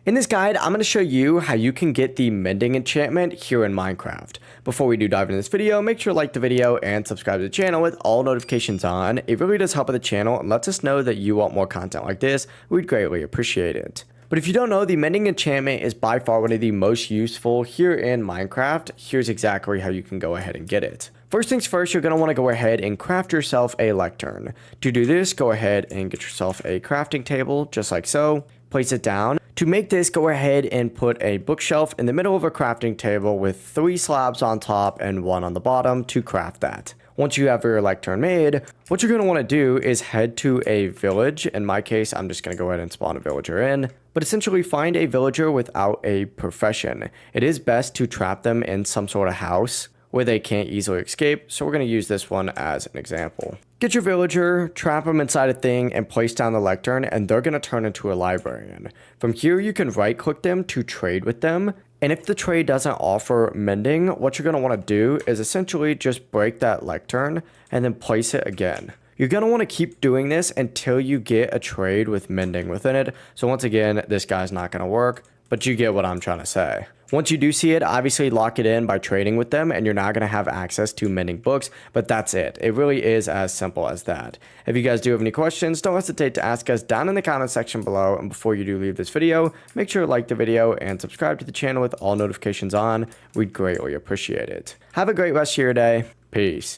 In this guide, I'm going to show you how you can get the Mending enchantment here in Minecraft. Before we do dive into this video, make sure to like the video and subscribe to the channel with all notifications on. It really does help with the channel and lets us know that you want more content like this. We'd greatly appreciate it. But if you don't know, the Mending enchantment is by far one of the most useful here in Minecraft. Here's exactly how you can go ahead and get it. First things first, you're going to want to go ahead and craft yourself a lectern. To do this, go ahead and get yourself a crafting table, just like so. Place it down. To make this, go ahead and put a bookshelf in the middle of a crafting table with 3 slabs on top and 1 on the bottom to craft that. Once you have your lectern made, what you're going to want to do is head to a village. In my case, I'm just going to go ahead and spawn a villager in. But essentially find a villager without a profession. It is best to trap them in some sort of house where they can't easily escape. So we're going to use this one as an example. Get your villager, trap them inside a thing, and place down the lectern, and they're going to turn into a librarian. From here, you can right-click them to trade with them. And if the trade doesn't offer mending, what you're going to want to do is essentially just break that lectern and then place it again. You're going to want to keep doing this until you get a trade with mending within it. So once again, this guy's not going to work, but you get what I'm trying to say. Once you do see it, obviously lock it in by trading with them, and you're not going to have access to mending books, but that's it. It really is as simple as that. If you guys do have any questions, don't hesitate to ask us down in the comment section below. And before you do leave this video, make sure to like the video and subscribe to the channel with all notifications on. We'd greatly appreciate it. Have a great rest of your day. Peace.